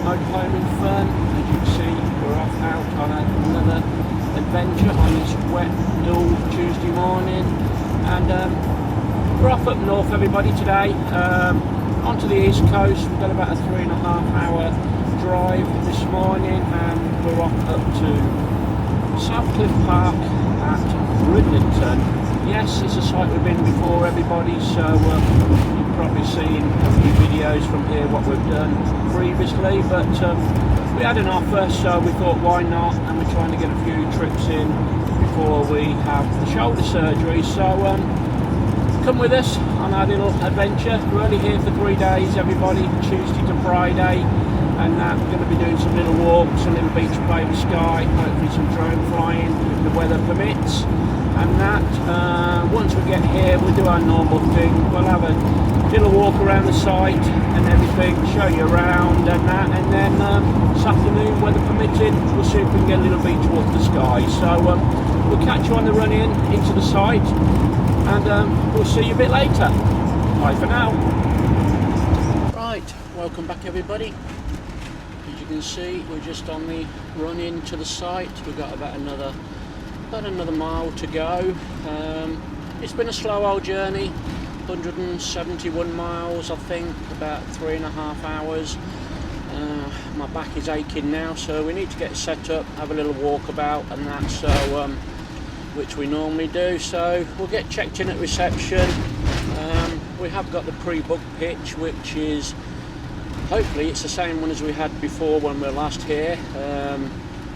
Motorhome and Fun. As you can see, we're off out on another adventure on this wet, dull Tuesday morning, and we're off up north, everybody, today, onto the east coast. We've got about a 3.5-hour drive this morning, and we're off up to South Cliff Park at Bridlington. Yes, it's a site we've been before, everybody, so you've probably seen a few videos from here what we've done previously, but we had an offer, so we thought why not, and we're trying to get a few trips in before we have the shoulder surgery. So come with us on our little adventure. We're only here for 3 days, everybody, Tuesday to Friday, and we're going to be doing some little walks, a little beach play with Sky, hopefully some drone flying if the weather permits. And once we get here, we'll do our normal thing. We'll have a little walk around the site and everything, show you around and then this afternoon, weather permitting, we'll see if we can get a little beach walk to Sky. So we'll catch you on the run into the site, and we'll see you a bit later. Bye for now. Right, welcome back, everybody. As you can see, we're just on the run into the site. We've got about another mile to go. It's been a slow old journey, 171 miles, I think, about 3.5 hours. My back is aching now, so we need to get set up, have a little walkabout and that, so which we normally do. So we'll get checked in at reception. We have got the pre-booked pitch, which is hopefully it's the same one as we had before when we were last here.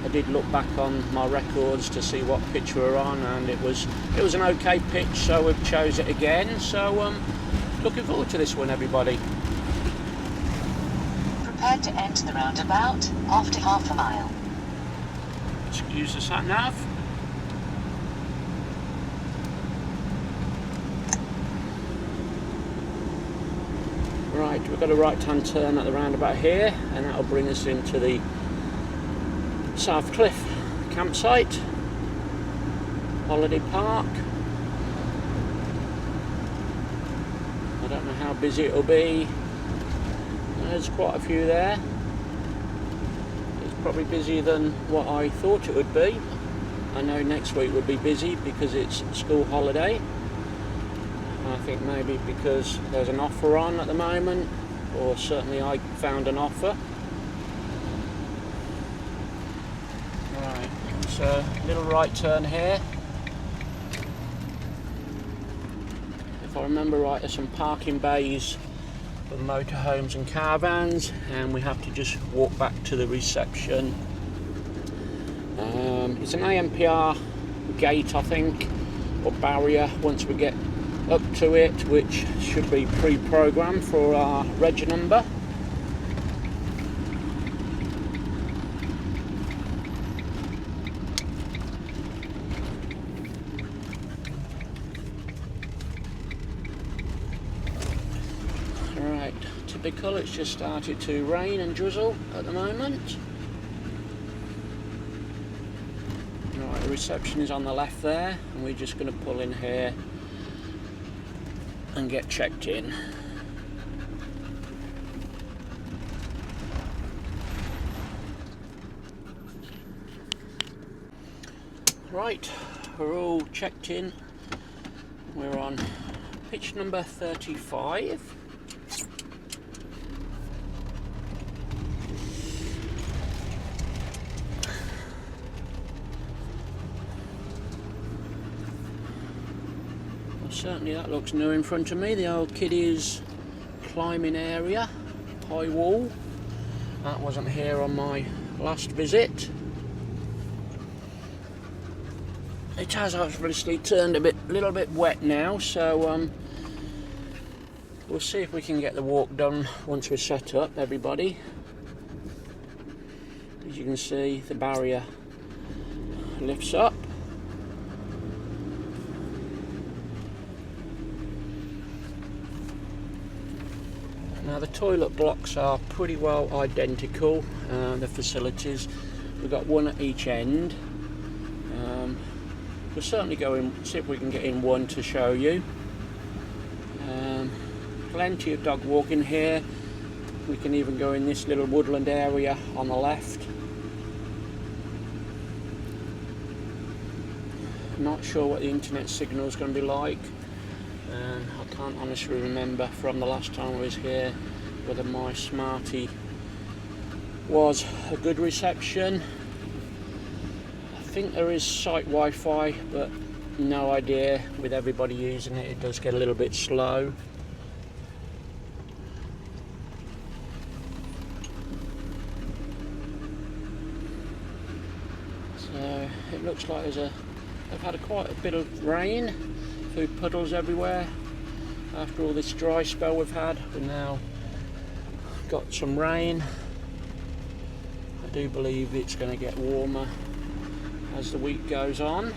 I did look back on my records to see what pitch we were on, and it was an okay pitch, so we've chose it again. So looking forward to this one, everybody. Prepared to enter the roundabout after half a mile. Excuse the sat nav. Right, we've got a right-hand turn at the roundabout here, and that'll bring us into the South Cliff campsite, holiday park. I don't know how busy it'll be. There's quite a few there. It's probably busier than what I thought it would be. I know next week would be busy because it's school holiday. I think maybe because there's an offer on at the moment, or certainly I found an offer. Right, so little right turn here. If I remember right, there's some parking bays for motorhomes and caravans, and we have to just walk back to the reception. It's an AMPR gate, I think, or barrier once we get up to it, which should be pre-programmed for our reg number. Right, typical, it's just started to rain and drizzle at the moment. Right, the reception is on the left there, and we're just going to pull in here and get checked in. Right, we're all checked in. We're on pitch number 35. Certainly that looks new in front of me, the old kiddies climbing area, high wall. That wasn't here on my last visit. It has obviously turned a little bit wet now, so we'll see if we can get the walk done once we're set up, everybody. As you can see, the barrier lifts up. Now the toilet blocks are pretty well identical, the facilities. We've got one at each end. We'll certainly go in, see if we can get in one to show you. Plenty of dog walking here. We can even go in this little woodland area on the left. Not sure what the internet signal is going to be like. I can't honestly remember from the last time I was here whether my Smartie was a good reception. I think there is site Wi-Fi, but no idea. With everybody using it, it does get a little bit slow. So it looks like they've had quite a bit of rain, a few puddles everywhere. After all this dry spell we've had, we've now got some rain. I do believe it's going to get warmer as the week goes on.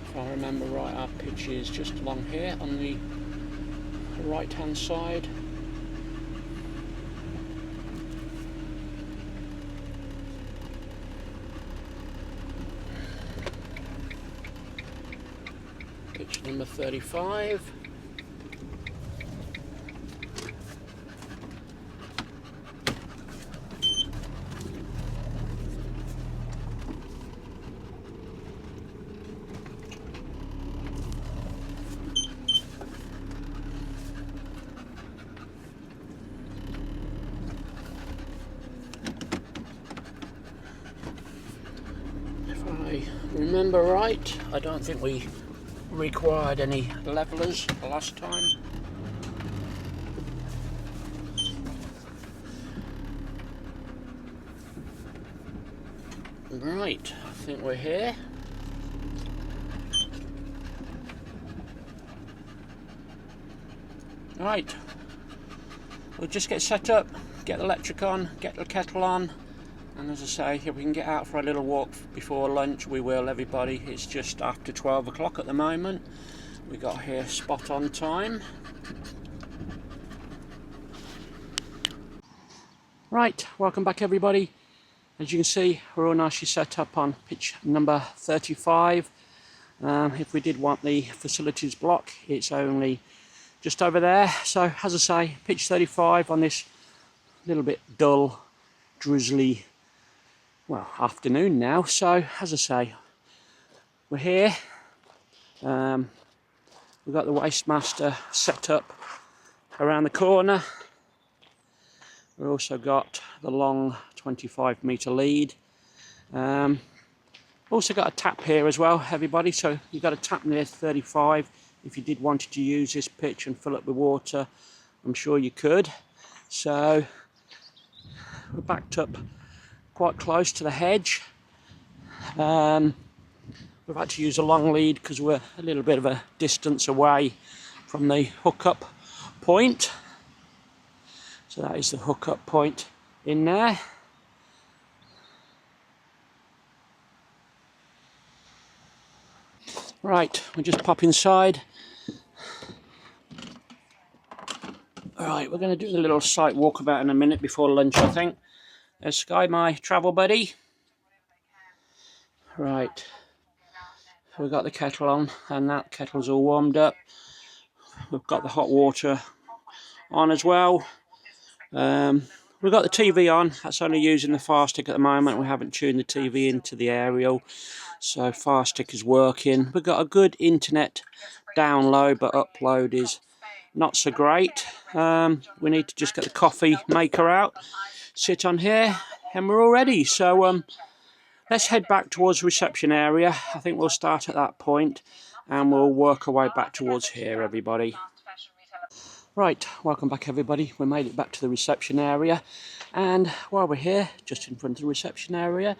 If I remember right, our pitch is just along here on the right hand side. Pitch number 35. If I remember right, I don't think we required any levelers the last time. Right, I think we're here. Right, we'll just get set up, get the electric on, get the kettle on, and as I say, if we can get out for a little walk before lunch, we will, everybody. It's just after 12 o'clock at the moment. We got here spot on time. Right, welcome back everybody. As you can see, we're all nicely set up on pitch number 35. If we did want the facilities block, it's only just over there. So as I say, pitch 35 on this little bit dull, drizzly, well, afternoon now. So as I say, we're here. We've got the Waste Master set up around the corner. We've also got the long 25-metre lead. Also got a tap here as well, everybody. So you've got a tap near 35. If you did wanted to use this pitch and fill up with water, I'm sure you could. So we're backed up quite close to the hedge. We've had to use a long lead because we're a little bit of a distance away from the hookup point. So that is the hookup point in there. Right, we'll just pop inside. Alright, we're going to do a little site walkabout in a minute before lunch, I think. There's Sky, my travel buddy. Right, so we've got the kettle on, and that kettle's all warmed up. We've got the hot water on as well. We've got the TV on. That's only using the fire stick at the moment. We haven't tuned the TV into the aerial, so fire stick is working. We've got a good internet download, but upload is not so great. We need to just get the coffee maker out, sit on here, and we're all ready. So let's head back towards the reception area. I think we'll start at that point and we'll work our way back towards here, everybody. Right, welcome back everybody. We made it back to the reception area, and while we're here, just in front of the reception area,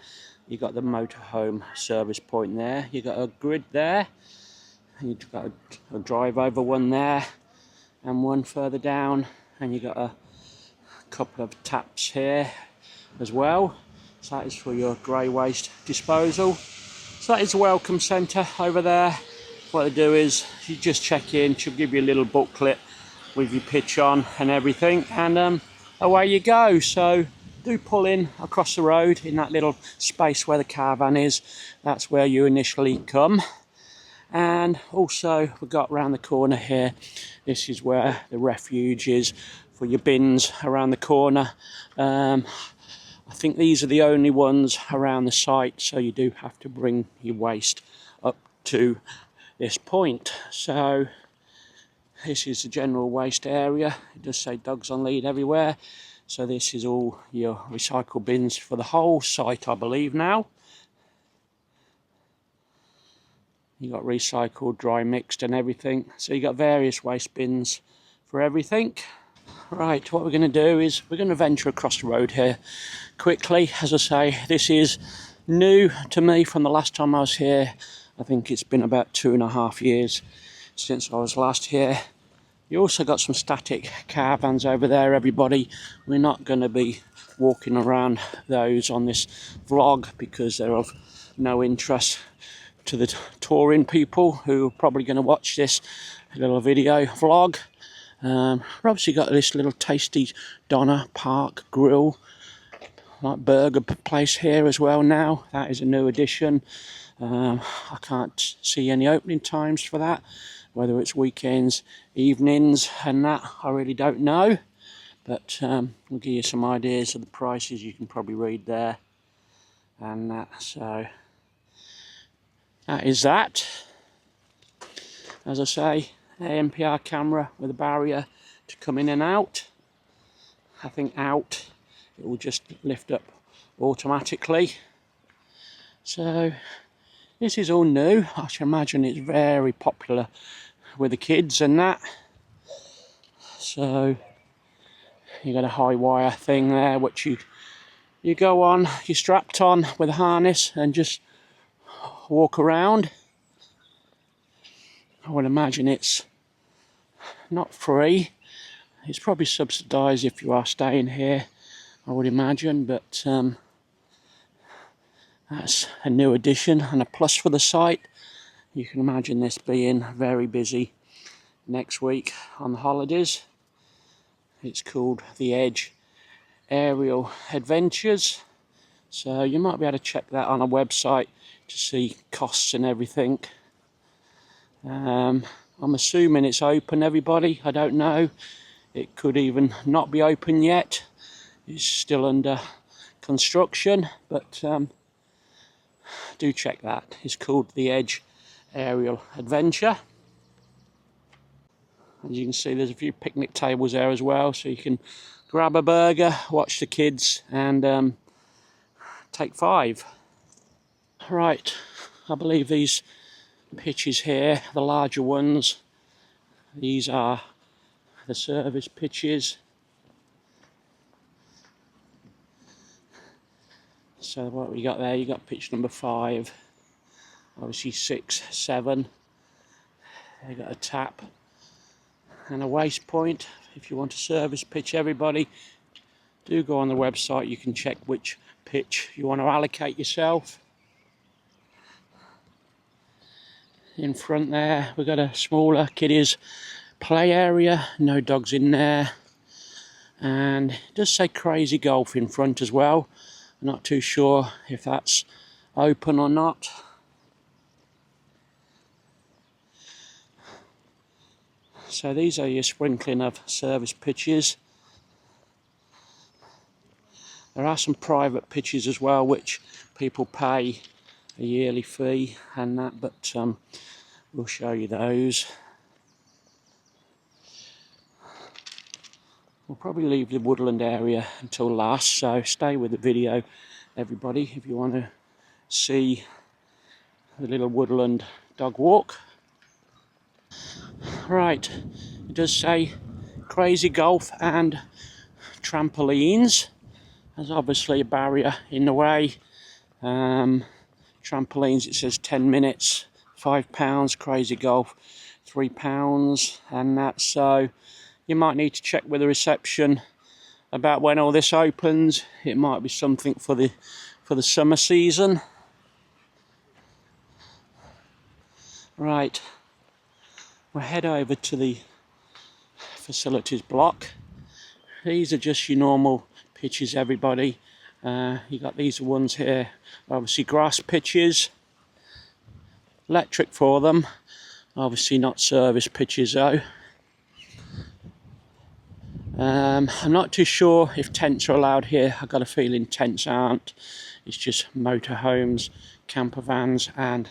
you got the motorhome service point there. You got a grid there, and you've got a drive over one there, and one further down, and you got a couple of taps here as well. So that is for your grey waste disposal. So that is the welcome centre over there. What they do is you just check in, she'll give you a little booklet with your pitch on and everything, and away you go. So do pull in across the road in that little space where the caravan is. That's where you initially come, And also we've got around the corner here, this is where the refuge is for your bins around the corner. I think these are the only ones around the site, so you do have to bring your waste up to this point. So this is the general waste area. It does say dogs on lead everywhere. So this is all your recycle bins for the whole site, I believe now. You got recycled, dry mixed and everything. So you got various waste bins for everything. Right, what we're going to do is we're going to venture across the road here quickly. As I say, this is new to me from the last time I was here. I think it's been about 2.5 years since I was last here. You also got some static caravans over there, everybody. We're not going to be walking around those on this vlog because they're of no interest to the touring people who are probably going to watch this little video vlog. We've obviously got this little tasty Donna Park grill, like burger place here as well now. That is a new addition. I can't see any opening times for that, whether it's weekends, evenings and that, I really don't know. But we'll give you some ideas of the prices. You can probably read there and that. So that is that. As I say, ANPR camera with a barrier to come in and out. I think out it will just lift up automatically. So this is all new. I should imagine it's very popular with the kids and that. So you got a high wire thing there which you go on, you're strapped on with a harness and just walk around. I would imagine it's not free. It's probably subsidised if you are staying here, I would imagine, but that's a new addition and a plus for the site. You can imagine this being very busy next week on the holidays. It's called the Edge Aerial Adventures, so you might be able to check that on a website to see costs and everything. I'm assuming it's open, everybody. I don't know. It could even not be open yet. It's still under construction, but do check that. It's called the Edge Aerial Adventure. As you can see, there's a few picnic tables there as well, so you can grab a burger, watch the kids and take 5. Right, I believe these pitches here, the larger ones, these are the service pitches. So what we got there, you got pitch number 5, obviously 6, 7. You got a tap and a waste point. If you want to service pitch, everybody, do go on the website. You can check which pitch you want to allocate yourself. In front there we've got a smaller kiddies play area, no dogs in there, and it does say Crazy Golf in front as well. I'm not too sure if that's open or not. So these are your sprinkling of service pitches. There are some private pitches as well which people pay a yearly fee and that, but we'll show you those. We'll probably leave the woodland area until last, so stay with the video, everybody, if you want to see the little woodland dog walk. Right, it does say Crazy Golf and trampolines. There's obviously a barrier in the way. Trampolines, it says 10 minutes, £5, Crazy Golf, £3 and that, so you might need to check with the reception about when all this opens. It might be something for the summer season. Right, we'll head over to the facilities block. These are just your normal pitches, everybody. You got these ones here, obviously grass pitches. Electric for them, obviously not service pitches though. I'm not too sure if tents are allowed here. I've got a feeling tents aren't. It's just motorhomes, campervans and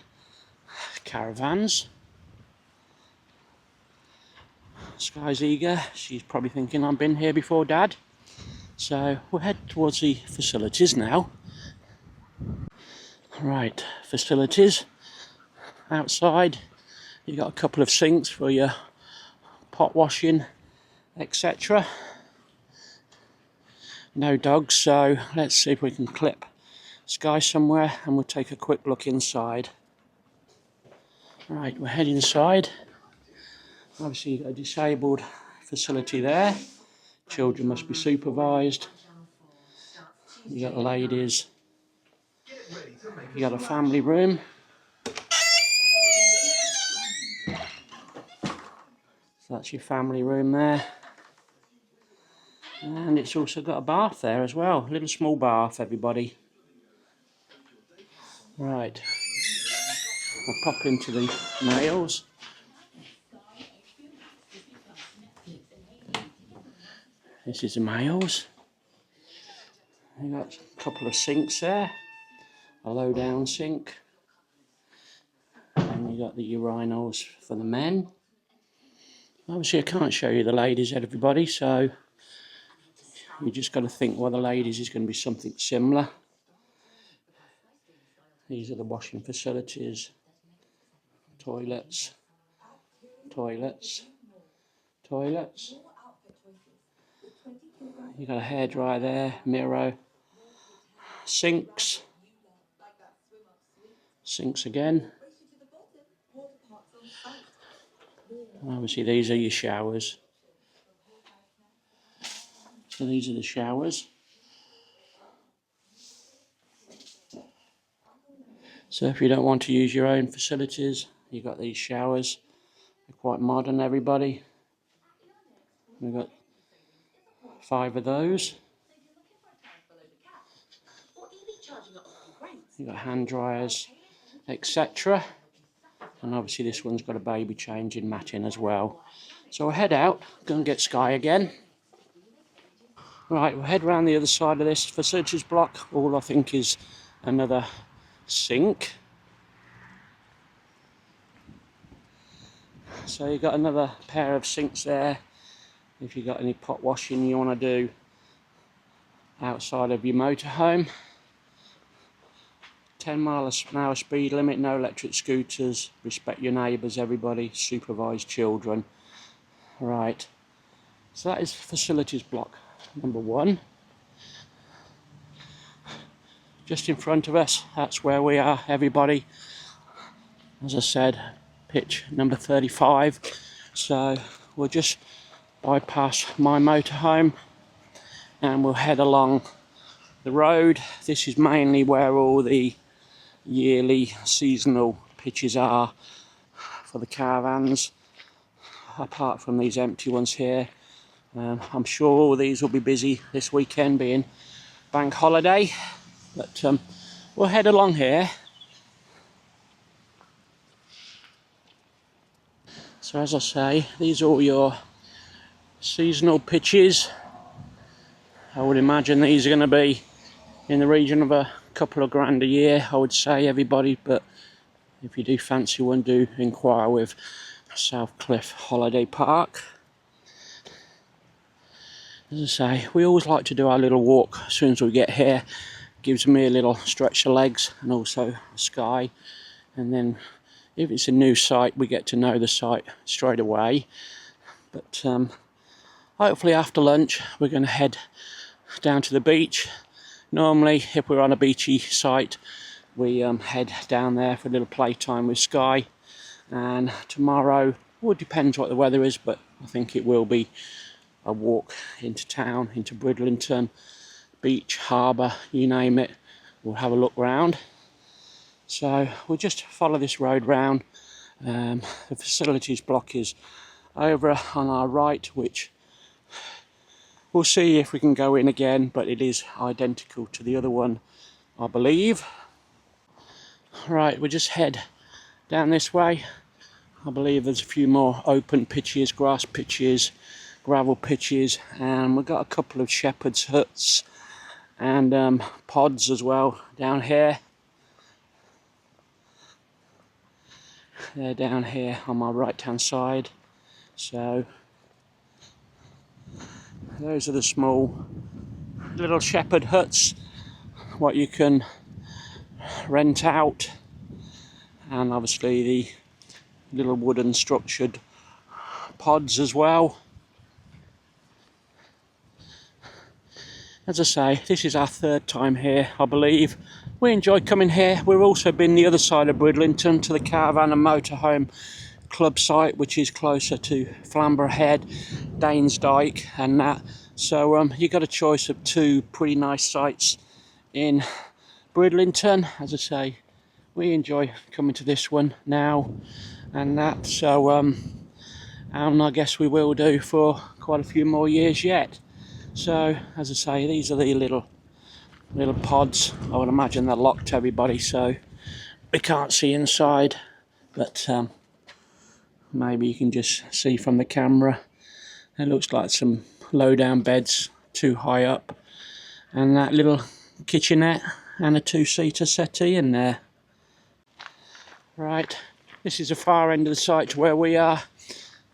caravans. Sky's eager. She's probably thinking I've been here before, Dad. So we'll head towards the facilities now. Right, facilities. Outside you've got a couple of sinks for your pot washing, etc. No dogs, so let's see if we can clip Sky somewhere and we'll take a quick look inside. Right, we're heading inside. Obviously you've got a disabled facility there. Children must be supervised. You got the ladies. You got a family room. So that's your family room there. And it's also got a bath there as well. A little small bath, everybody. Right. I'll pop into the males. This is the males. You've got a couple of sinks there. A low down sink. And you got the urinals for the men. Obviously I can't show you the ladies, everybody, so you just got to think, well, the ladies is going to be something similar. These are the washing facilities. Toilets. Toilets. Toilets. You got a hairdryer there, mirror. Sinks. Sinks again. Obviously these are your showers. So these are the showers. So if you don't want to use your own facilities, you've got these showers. They're quite modern, everybody. We've got 5 of those. You've got hand dryers, etc. And obviously this one's got a baby changing mat in as well. So we'll head out, go and get Sky again. Right, we'll head round the other side of this facilities block. All I think is another sink. So you've got another pair of sinks there. If you've got any pot washing you want to do outside of your motorhome. 10-mile-an-hour speed limit, no electric scooters, respect your neighbours, everybody, supervise children. Right, so that is facilities block number 1. Just in front of us, that's where we are, everybody. As I said, pitch number 35. So we'll just bypass my motorhome and we'll head along the road. This is mainly where all the yearly seasonal pitches are for the caravans, apart from these empty ones here. I'm sure all these will be busy this weekend being bank holiday, but we'll head along here. So as I say, these are all your seasonal pitches. I would imagine these are going to be in the region of a couple of grand a year, I would say, everybody, but if you do fancy one, do inquire with South Cliff Holiday Park. As I say, we always like to do our little walk as soon as we get here. Gives me a little stretch of legs and also Sky, and then if it's a new site we get to know the site straight away. But hopefully after lunch we're going to head down to the beach. Normally if we're on a beachy site we head down there for a little playtime with Sky, and tomorrow, well, it depends what the weather is, but I think it will be a walk into town, into Bridlington, beach, harbour, you name it. We'll have a look round. So we'll just follow this road round. The facilities block is over on our right, which we'll see if we can go in again, but it is identical to the other one, I believe. Right, we'll just head Down this way, I believe there's a few more open pitches, grass pitches, gravel pitches, and we've got a couple of shepherd's huts and pods as well down here. They're down here on my right hand side. So those are the small little shepherd huts what you can rent out, and obviously the little wooden structured pods as well. As I say, this is our third time here, I believe. We enjoy coming here. We've also been the other side of Bridlington to the Caravan and Motorhome club site, which is closer to Flamborough Head, Danesdyke and that. So you got a choice of two pretty nice sites in Bridlington. As I say, we enjoy coming to this one now and that. So and I guess we will do for quite a few more years yet. So as I say, these are the little pods. I would imagine they're locked, everybody, so we can't see inside, but maybe you can just see from the camera. It looks like some low down beds too high up, and that little kitchenette and a two-seater settee in there. Right, this is the far end of the site to where we are,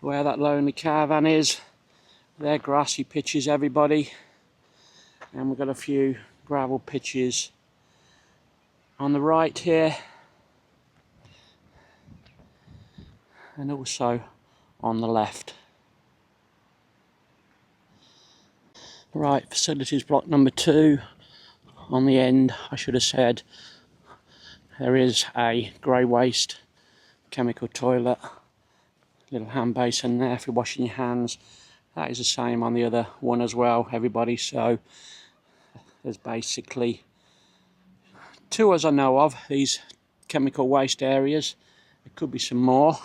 where that lonely caravan is. They're grassy pitches, everybody, and we've got a few gravel pitches on the right here, and also on the left. Right, facilities block number 2. On the end, I should have said, there is a grey waste chemical toilet, little hand basin there for washing your hands. That is the same on the other one as well, everybody. So there's basically 2 as I know of, these chemical waste areas. There could be some more.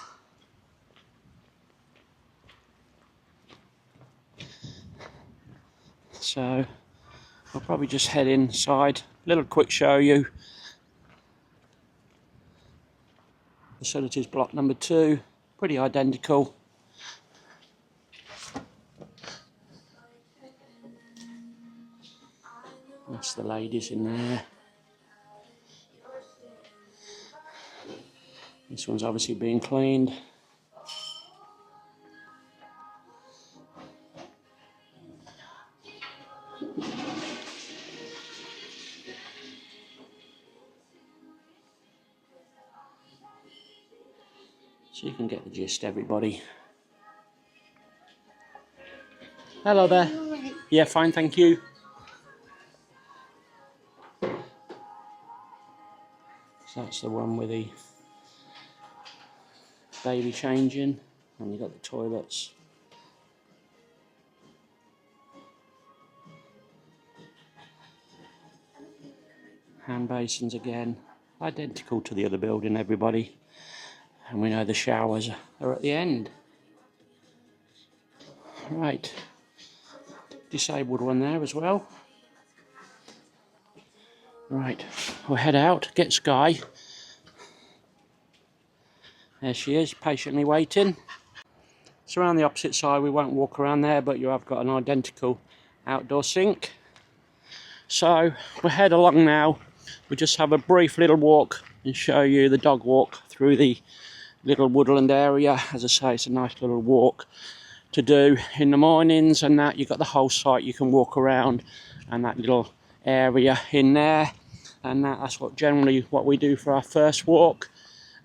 So I'll probably just head inside. Little quick show you. Facilities block number 2, pretty identical. That's the ladies in there. This one's obviously being cleaned. So you can get the gist, everybody. Hello there. Yeah, fine, thank you. So that's the one with the baby changing, and you've got the toilets. Hand basins again, identical to the other building, everybody. And we know the showers are at the end. Right, disabled one there as well. Right, we'll head out, get Sky. There she is, patiently waiting. So around the opposite side, we won't walk around there, but you have got an identical outdoor sink. So we'll head along now. We'll just have a brief little walk and show you the dog walk through the little woodland area. As I say, it's a nice little walk to do in the mornings, and that you've got the whole site you can walk around, and that little area in there, and that's what we do for our first walk,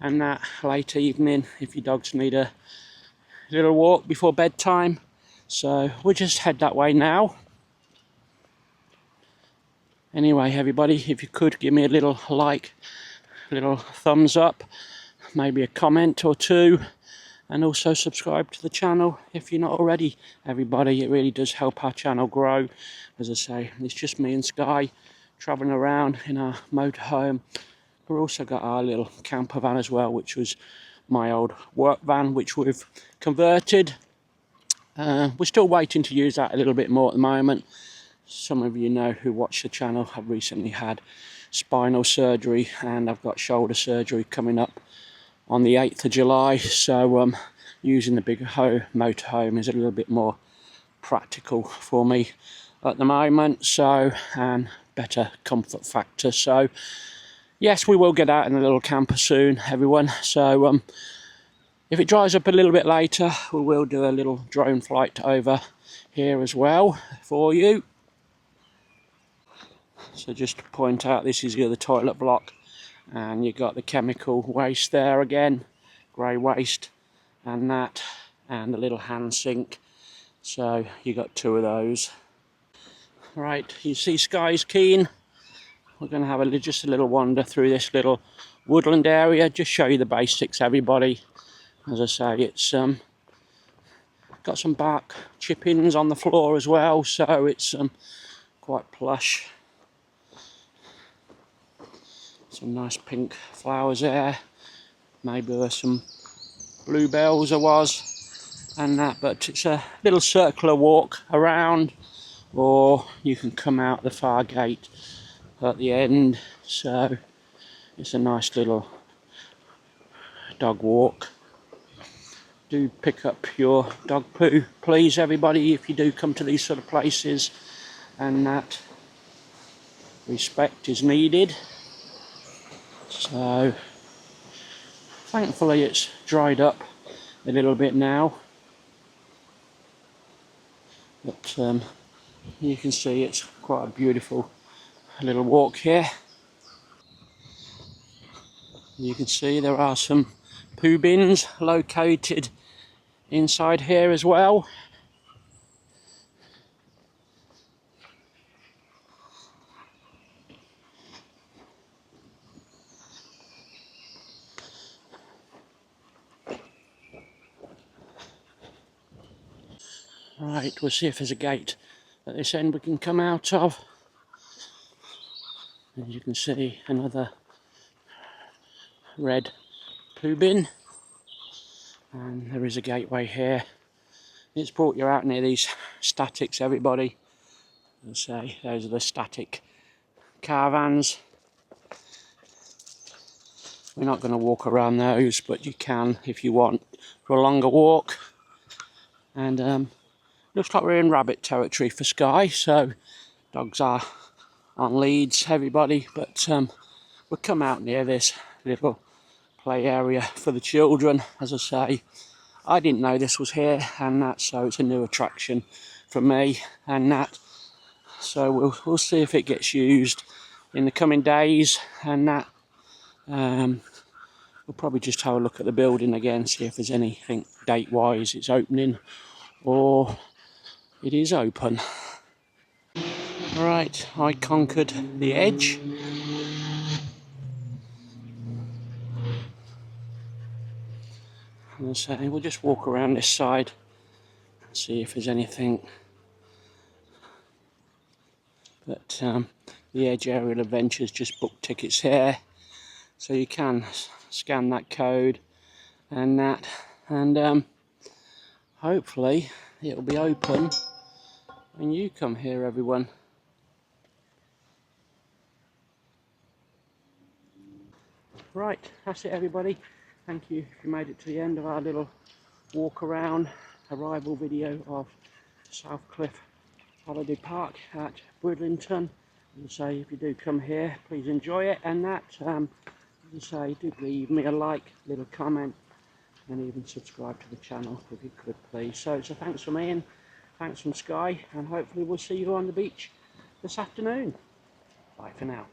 and that late evening if your dogs need a little walk before bedtime. So we'll just head that way now. Anyway, everybody, if you could give me a little like, a little thumbs up, maybe a comment or 2, and also subscribe to the channel if you're not already, everybody. It really does help our channel grow. As I say, it's just me and Sky travelling around in our motorhome. We've also got our little camper van as well, which was my old work van, which we've converted. We're still waiting to use that a little bit more at the moment. Some of you know who watch the channel, I've recently had spinal surgery, and I've got shoulder surgery coming up on the 8th of July, so using the bigger motorhome is a little bit more practical for me at the moment, so, and better comfort factor. So yes, we will get out in a little camper soon, everyone. So if it dries up a little bit later, we will do a little drone flight over here as well for you. So just to point out, this is the other toilet block, and you've got the chemical waste there again, grey waste, and that, and the little hand sink. So you got 2 of those. Right, you see Sky's keen. We're going to have just a little wander through this little woodland area, just show you the basics, everybody. As I say, it's got some bark chippings on the floor as well, so it's quite plush. Some nice pink flowers there. Maybe there's some bluebells there was, and that, but it's a little circular walk around, or you can come out the far gate at the end. So it's a nice little dog walk. Do pick up your dog poo, please, everybody, if you do come to these sort of places, and that respect is needed. So thankfully it's dried up a little bit now, but you can see it's quite a beautiful little walk here. You can see there are some poo bins located inside here as well. Right, we'll see if there's a gate at this end we can come out of. As you can see, another red poo bin, and there is a gateway here. It's brought you out near these statics, everybody. As I say, those are the static caravans. We're not going to walk around those, but you can if you want for a longer walk. And looks like we're in rabbit territory for Sky, so dogs are on leads, everybody, but we'll come out near this little play area for the children. As I say, I didn't know this was here, and that, so it's a new attraction for me, and that, so we'll see if it gets used in the coming days, and that. We'll probably just have a look at the building again, see if there's anything date-wise it's opening, or it is open. Right, I conquered the edge. And so we'll just walk around this side and see if there's anything. But the Edge Aerial Adventures just booked tickets here, so you can scan that code and that, and hopefully it'll be open when you come here, everyone. Right, that's it, everybody. Thank you if you made it to the end of our little walk around arrival video of South Cliff Holiday Park at Bridlington. And say, if you do come here, please enjoy it, and that, as I say, do leave me a like, little comment, and even subscribe to the channel if you could, please. So thanks from me, and thanks from Sky, and hopefully we'll see you on the beach this afternoon. Bye for now.